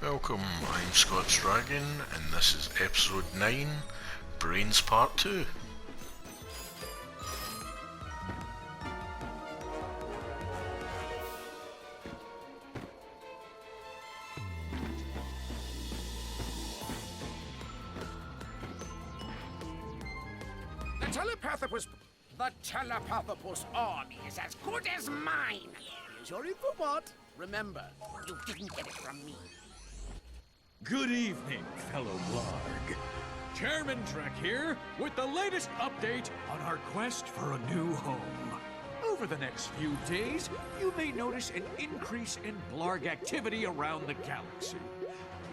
Welcome, I'm Scott's Dragon, and this is episode 9, Brains Part 2. The Telepathopus army is as good as mine. Here's your info bot. Remember, you didn't get it from me. Good evening, fellow Blarg. Chairman Trek here with the latest update on our quest for a new home. Over the next few days, you may notice an increase in Blarg activity around the galaxy.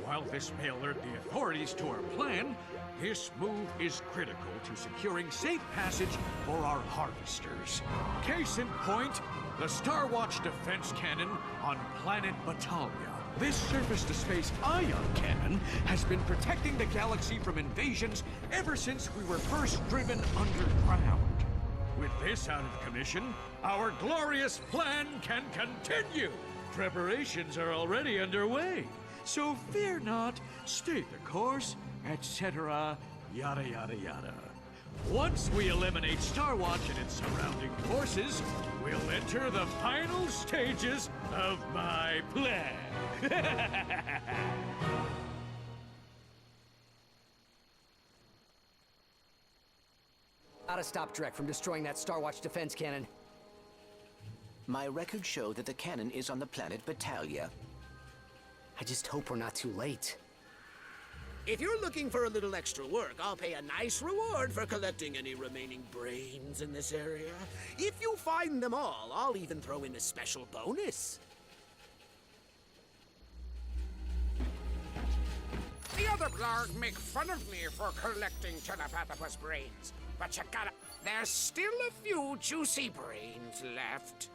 While this may alert the authorities to our plan, this move is critical to securing safe passage for our harvesters. Case in point, the Starwatch defense cannon on planet Batalia. This surface-to-space ion cannon has been protecting the galaxy from invasions ever since we were first driven underground. With this out of commission, our glorious plan can continue. Preparations are already underway, so fear not, stay the course, etc., yada yada yada. Once we eliminate Starwatch and its surrounding forces, we'll enter the final stages of my plan. Gotta stop Drek from destroying that Starwatch defense cannon. My records show that the cannon is on the planet Batalia. I just hope we're not too late. If you're looking for a little extra work, I'll pay a nice reward for collecting any remaining brains in this area. If you find them all, I'll even throw in a special bonus. The other Blarg make fun of me for collecting Telepathopus brains, but you gotta... There's still a few juicy brains left.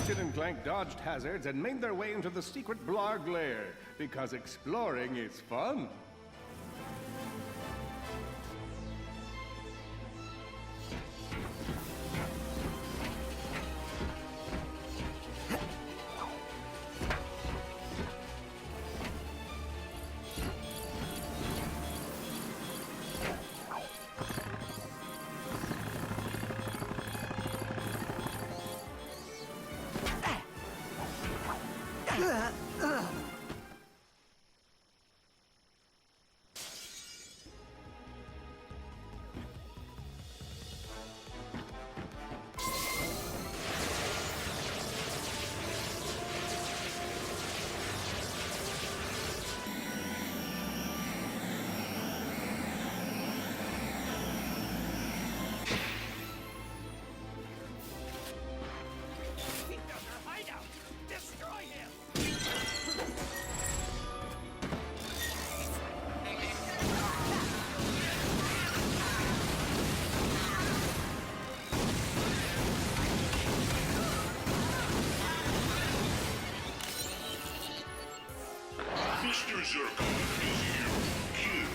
Ratchet and Clank dodged hazards and made their way into the secret Blarg lair, because exploring is fun. Mr. Zurkon is here. Kill.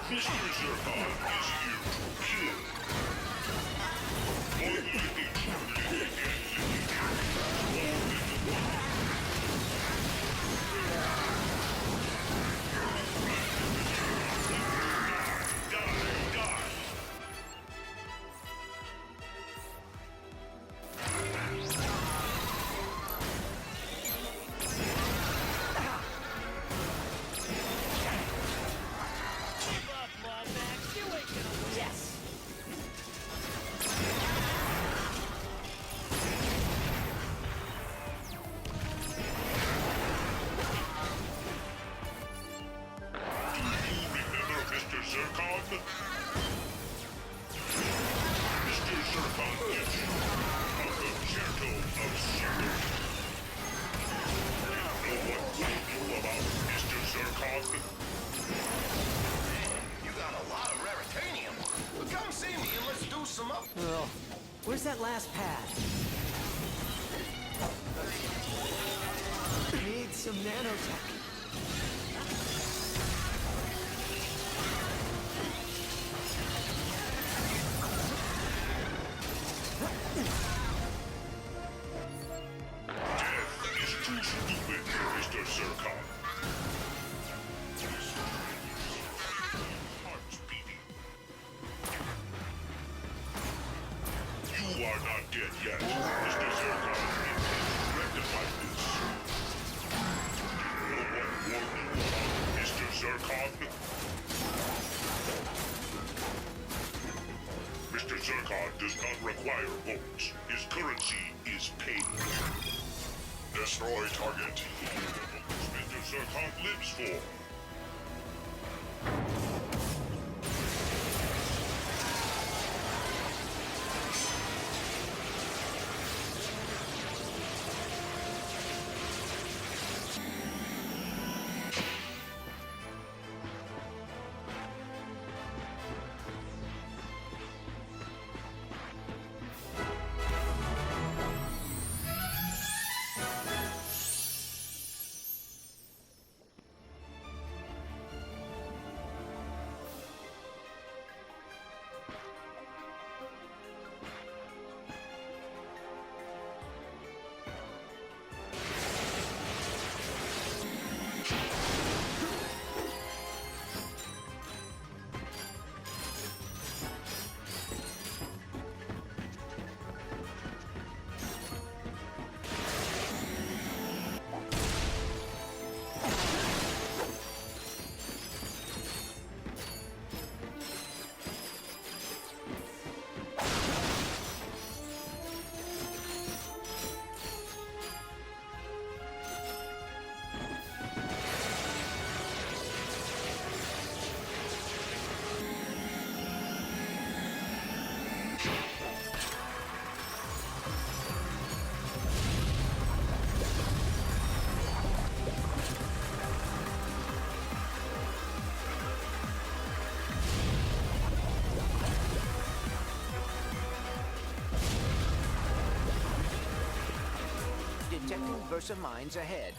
Mr. Zurkon is here to kill. Only the truly Zurkon? Mr. Zurkon is a concerto of secret. You know what we know about Mr. Zurkon? You got a lot of raritanium. But come see me and let's do some up. Oh, where's that last pad? Need some nanotech. Death is too stupid for Mr. Zurkon. Heart's beating. You are not dead yet. Mr. Zurkon intends to rectify this. No one warned you about Mr. Zurkon? Mr. Zurkon does not require votes. His currency is paid. Destroy target. Mr. Zurkon lives for. detecting Versa mines ahead.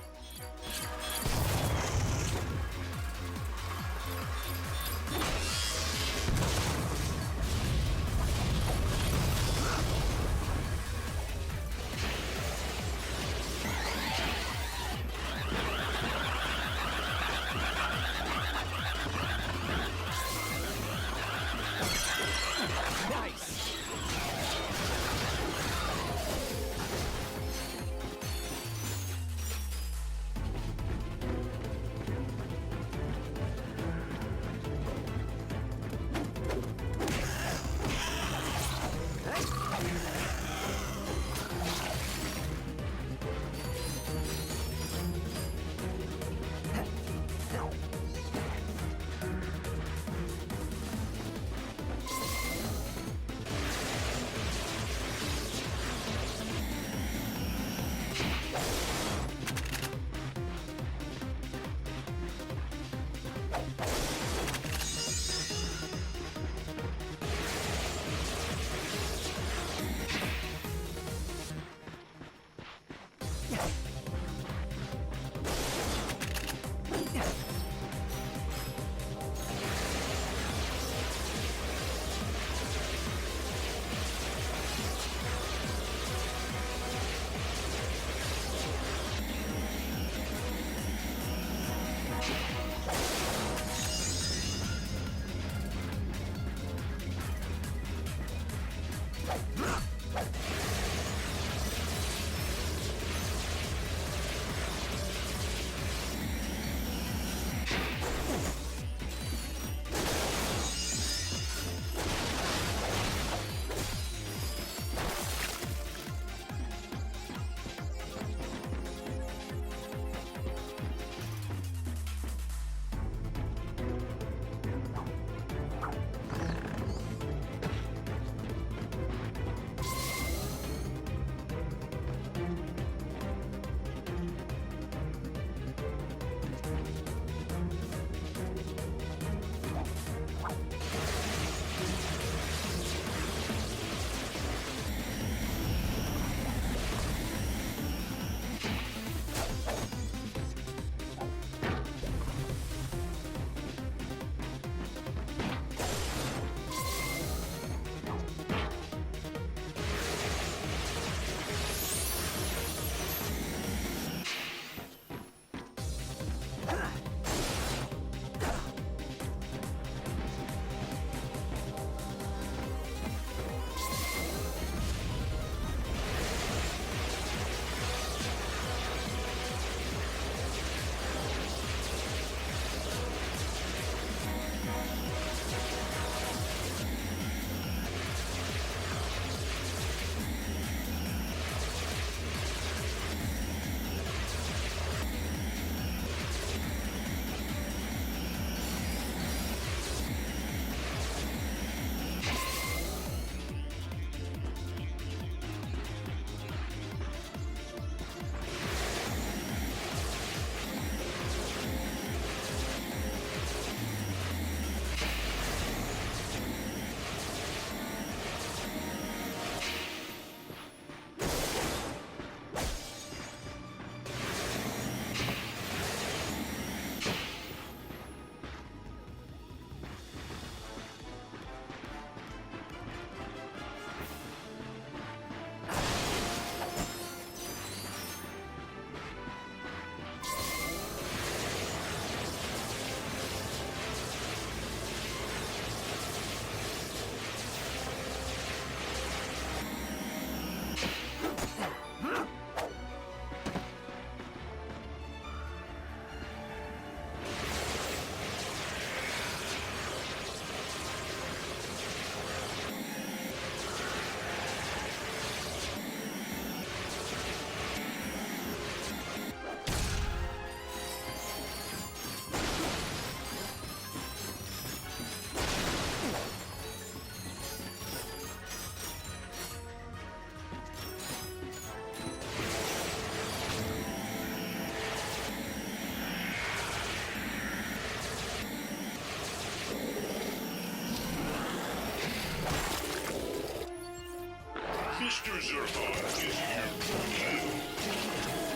Mr. Zurkon is here to kill.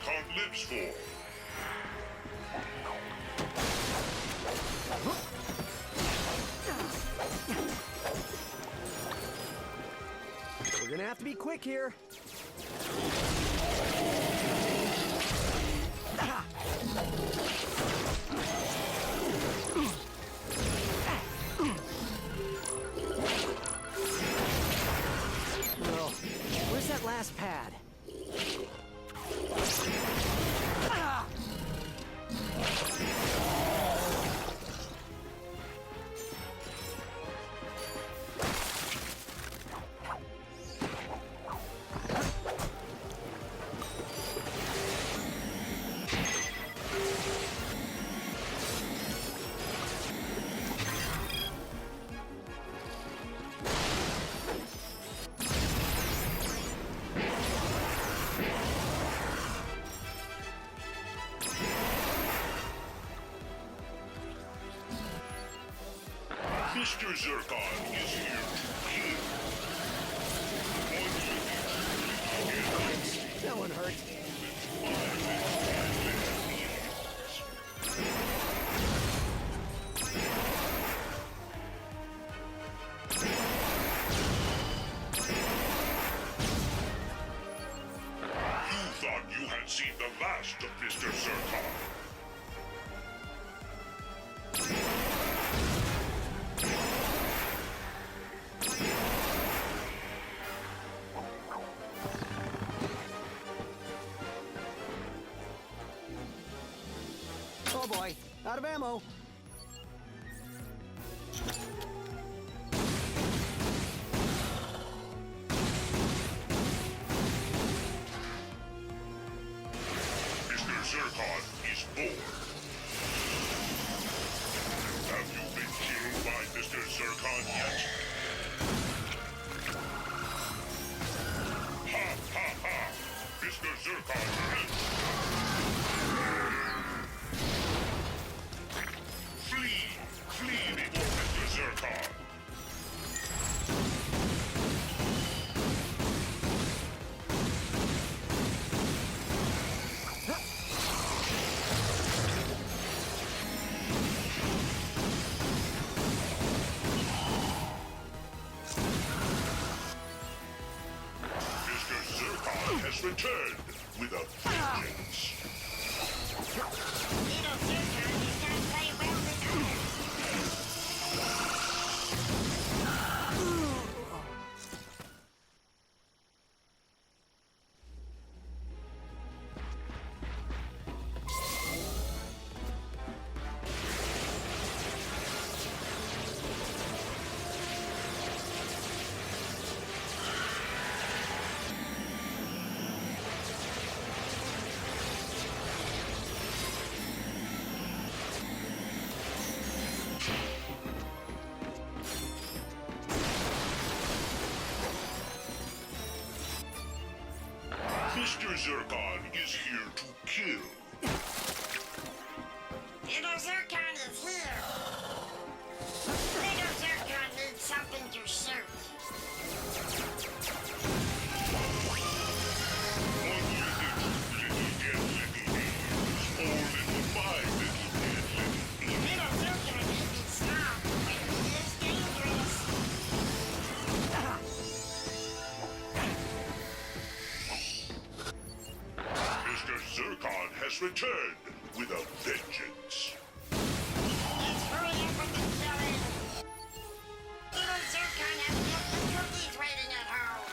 Zircon lives for. We're gonna have to be quick here. Well, where's that last pad? Mr. Zircon is here to kill. That one hurt. You thought you had seen the last of Mr. Zircon. Oh boy, out of ammo. Mr. Zircon is born. Have you been killed by Mr. Zircon yet? Ha ha ha! Mr. Zircon lives! Flee! Flee before Mr. Zircon! Mr. Zircon has returned with a vengeance. Little Zircon does not play well with others. Mr. Zircon is here to kill. Little Zircon is here. Little Zircon needs something to shoot. One little dead little beans, four little five little dead little beans. Little Zircon may be strong, but he is dangerous. Mr. Zircon has returned with a vengeance. Let's hurry up with the killing. Little Zircon has milk and cookies waiting at home.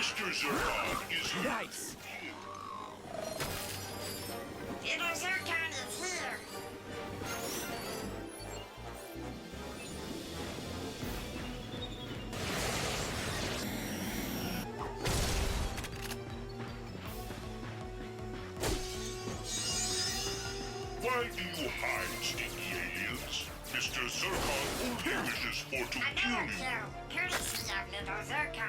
Mr. Zircon is here. Nice. Little Zircon is here. Why do you hide, stinky aliens? Mr. Zircon only wishes for to kill Another you. kill, courtesy of Little Zircon.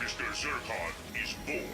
Mr. Zircon is bored.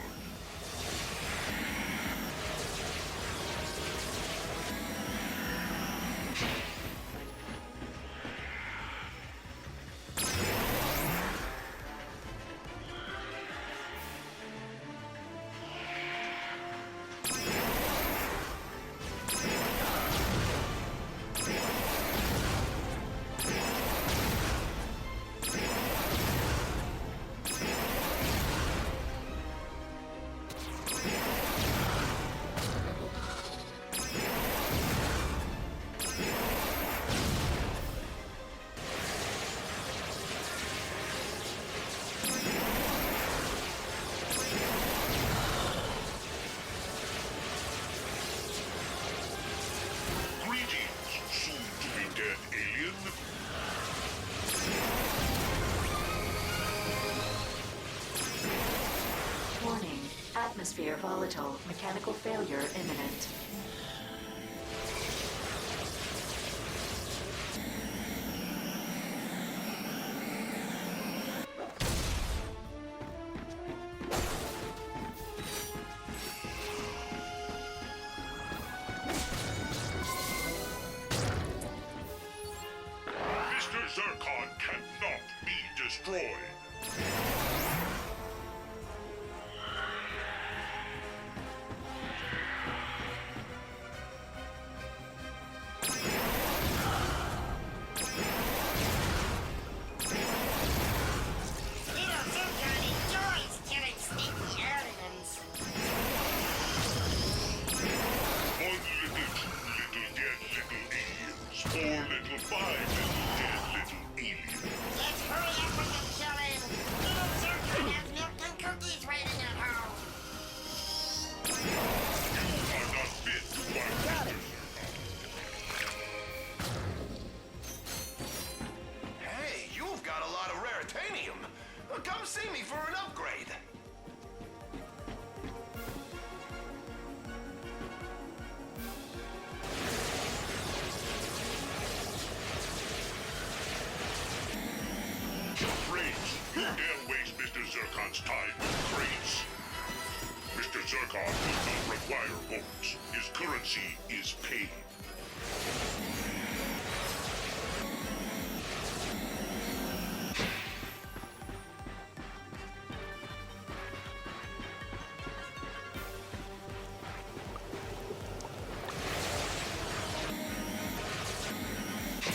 Greetings, soon-to-be-dead alien. Warning. Atmosphere volatile. Mechanical failure imminent. Mr. Zircon cannot be destroyed. Little Zircon enjoys killing sneaky aliens. One little, two little, dead little aliens. Four little, five little, dead little aliens. Let's hurry up with the killing. Little Zircon has milk and cookies waiting at home. You are not fit to fight Mr. Zircon. Hey, you've got a lot of raritanium. Come see me for an upgrade. Crates. You dare waste Mr. Zircon's time with crates. Mr. Zircon does not require votes. His currency is paid.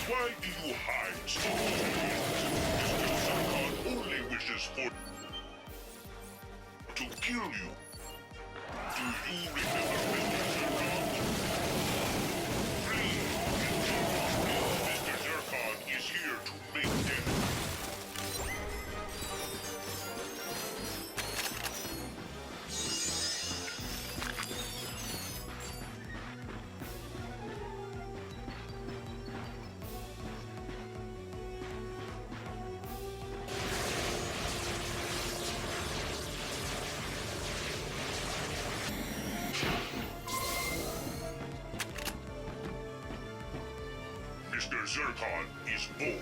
Why do you hide, stinky aliens? Mr. Zircon only wishes for to kill you. Do you remember Mr. Zircon? Flee! Mr. Zircon is here to make death. Mr. Zircon is born.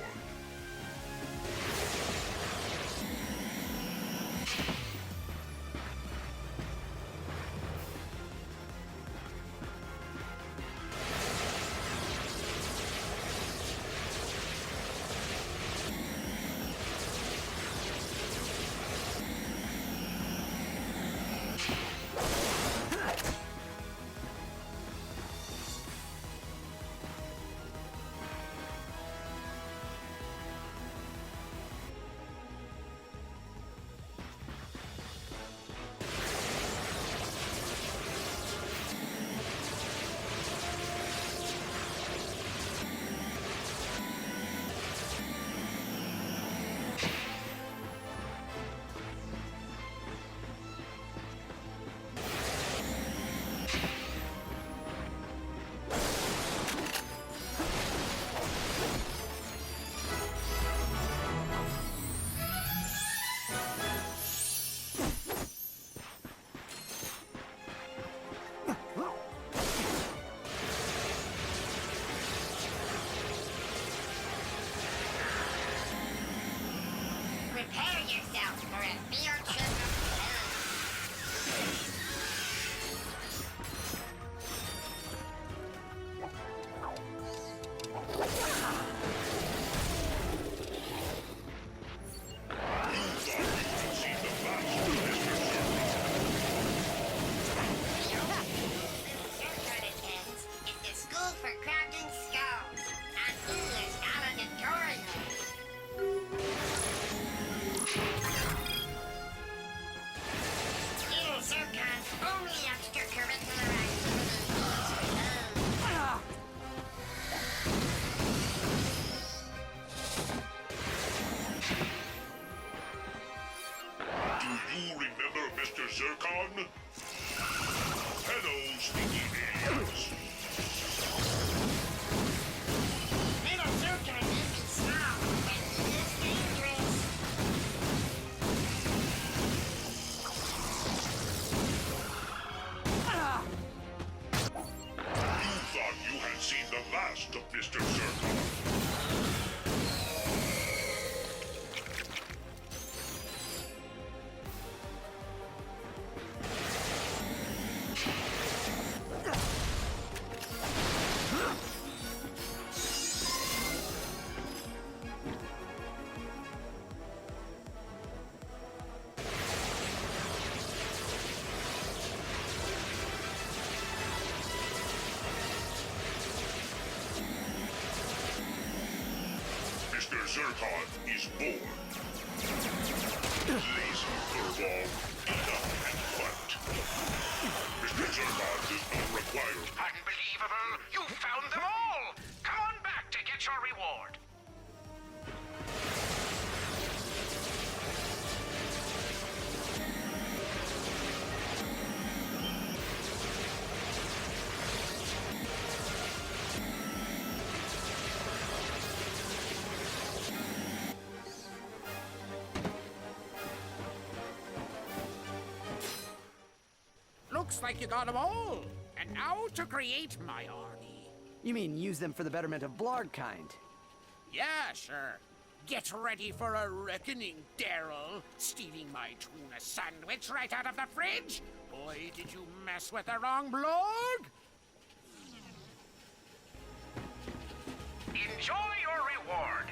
for a field trip of pain. Zircon attends is the School for Crafting Skulls. And he is valedictorian. Little Zircon's only extracurricular activity is love. Do you remember Mr. Zircon? Hello, sneaky aliens. Little Zircon may be small, but he is dangerous. You thought you had seen the last of Mr. Zircon. Mr. Zircon is born. Lazy furball, enough and fight. Mr. Zircon does not require... Unbelievable! You found them all! Come on back to get your reward. Looks like you got them all. And now to create my army. You mean use them for the betterment of Blarg kind? Yeah, sure. Get ready for a reckoning, Daryl. Stealing my tuna sandwich right out of the fridge? Boy, did you mess with the wrong blog? Enjoy your reward.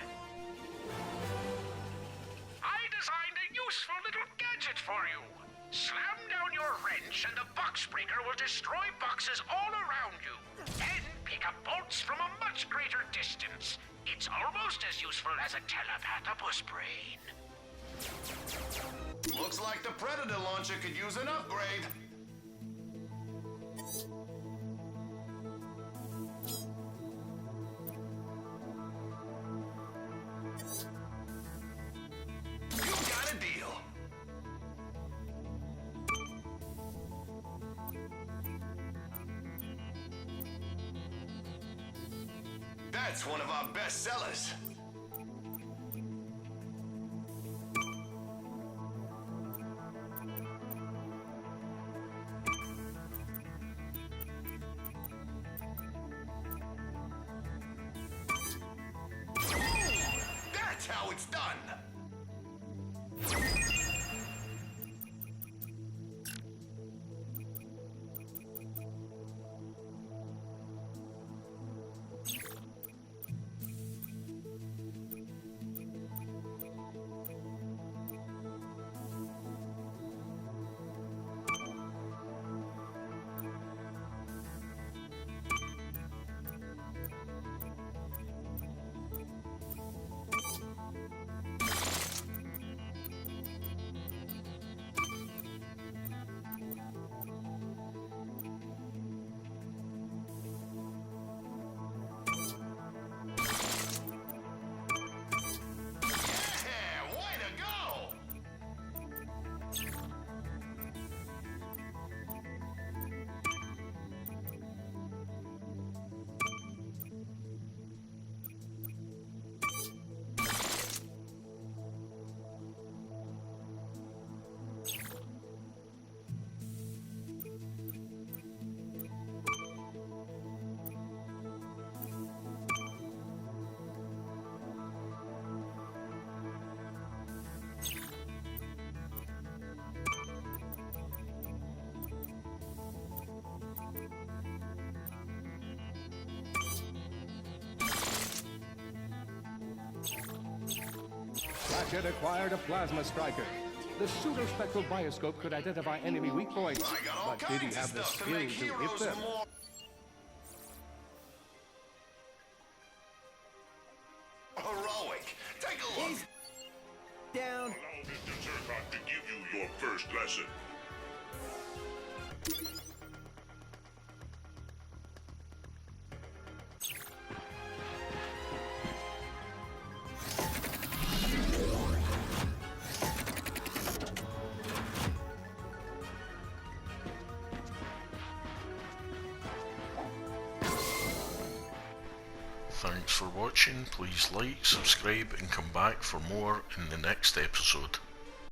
I designed a useful little gadget for you. Slam down your wrench and the box breaker will destroy boxes all around you. Then pick up bolts from a much greater distance. It's almost as useful as a telepathopus brain. Looks like the Predator launcher could use an upgrade. You got a deal. That's one of our best sellers. That's how it's done. not yet acquired a plasma striker. The pseudo-spectral bioscope could identify enemy weak points, but did he have the skill to hit them? Heroic. Take a look. Down. Allow Mr. Zurkon to give you your first lesson. Thanks for watching, please like, subscribe and come back for more in the next episode.